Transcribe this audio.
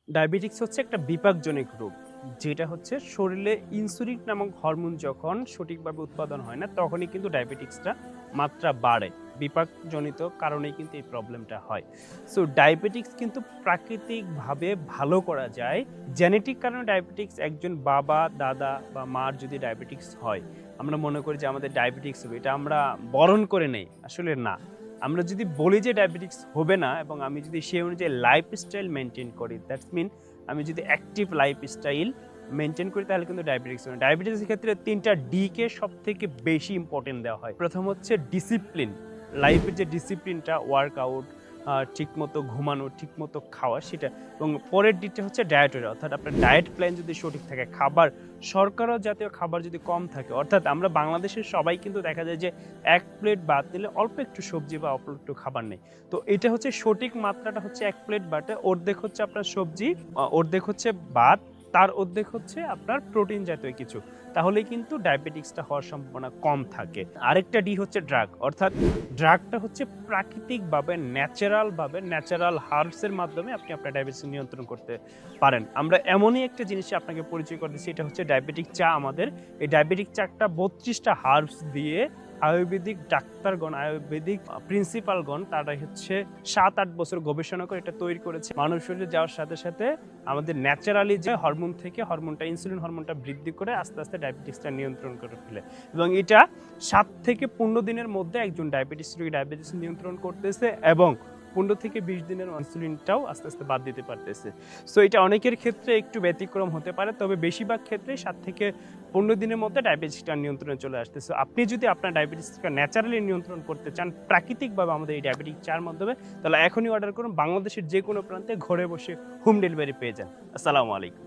Diabetics হচ্ছে একটা বিপাকজনিত রোগ, যেটা হচ্ছে শরীরে ইনসুলিন নামক হরমোন যখন সঠিকভাবে উৎপাদন হয় না, তখনই কিন্তু ডায়াবেটিক্সটা মাত্রা বাড়ে। বিপাকজনিত কারণেই কিন্তু এই প্রবলেমটা হয়। সো ডায়াবেটিক্স কিন্তু প্রাকৃতিকভাবে ভালো করা যায়। জেনেটিক কারণে ডায়াবেটিক্স একজন বাবা, দাদা বা মার যদি ডায়াবেটিক্স হয়, আমরা মনে করি যে আমাদের ডায়াবেটিক্স হবে। এটা আমরা বরণ করে নেই। আসলে না। আমরা যদি বলি যে ডায়াবেটিক্স হবে না এবং আমি যদি সেই অনুযায়ী লাইফস্টাইল মেইনটেইন করি, দ্যাটস মিন আমি যদি অ্যাক্টিভ লাইফস্টাইল মেইনটেইন করি তাহলে কিন্তু ডায়াবেটিক্স হবে না। ডায়াবেটিক্সের ক্ষেত্রে ৩ টা ডি কে সবথেকে বেশি ইম্পোর্টেন্ট দেওয়া হয়। প্রথম হচ্ছে ডিসিপ্লিন। লাইফের যে ডিসিপ্লিনটা ওয়ার্কআউট, ঠিকমতো ঘুমানো, ঠিকমতো খাওয়া সেটা এবং পরের দিকটা হচ্ছে ডায়েটের অর্থাৎ আপনার ডায়েট প্ল্যান যদি সঠিক থাকে, খাবার শর্করা জাতীয় খাবার যদি কম থাকে অর্থাৎ আমরা বাংলাদেশের সবাই কিন্তু দেখা যায় যে ১ প্লেট ভাত নিলে অল্প একটু সবজি বা অল্প একটু খাবার নেই। তো এটা হচ্ছে সঠিক মাত্রাটা হচ্ছে ১ প্লেট ভাতে অর্ধেক হচ্ছে আপনার সবজি, অর্ধেক হচ্ছে ভাত, তার অর্ধেক হচ্ছে আপনার প্রোটিন জাতীয় কিছু। তাহলেই কিন্তু ডায়াবেটিক্সটা হওয়ার সম্ভাবনা কম থাকে। আরেকটা ডি হচ্ছে ড্রাগ, অর্থাৎ ড্রাগটা হচ্ছে প্রাকৃতিকভাবে ন্যাচারাল হার্বস এর মাধ্যমে আপনি আপনার ডায়াবেটিস নিয়ন্ত্রণ করতে পারেন। আমরা এমনই একটা জিনিসে আপনাকে পরিচয় করে দিচ্ছি, এটা হচ্ছে ডায়াবেটিক চা আমাদের। এই ডায়াবেটিক চাটা ৩২ টা হার্বস দিয়ে আয়ুর্বেদিক ডাক্তারগণ, আয়ুর্বেদিক প্রিন্সিপালগণ তারা হচ্ছে ৭-৮ বছর গবেষণা করে এটা তৈরি করেছে। মানব শরীরে যাওয়ার সাথে, সাথে আমাদের ন্যাচারালি যে হরমোন থেকে হরমোনটা ইনসুলিন হরমোনটা বৃদ্ধি করে আস্তে, আস্তে ডায়াবেটিসটা নিয়ন্ত্রণ করে ফেলে। এবং এটা ৭ থেকে ১৫ দিনের মধ্যে একজন ডায়াবেটিস রোগী ডায়াবেটিস নিয়ন্ত্রণ করতেছে এবং ১৫ থেকে ২০ দিনের ইনসুলিনটাও আস্তে, আস্তে বাদ দিতে পারতেছে। সো এটা অনেকের ক্ষেত্রে একটু ব্যতিক্রম হতে পারে। তবে বেশিরভাগ ক্ষেত্রেই ৭ থেকে ১৫ দিনের মধ্যে ডায়াবেটিসটা নিয়ন্ত্রণে চলে আসতেছে। আপনি যদি আপনার ডায়াবেটিসকে ন্যাচারালি নিয়ন্ত্রণ করতে চান প্রাকৃতিকভাবে আমাদের এই ডায়াবেটিক চা'র মাধ্যমে, তাহলে এখনই অর্ডার করুন। বাংলাদেশের যেকোনো প্রান্তে ঘরে বসে হোম ডেলিভারি পেয়ে যান। আসসালামু আলাইকুম।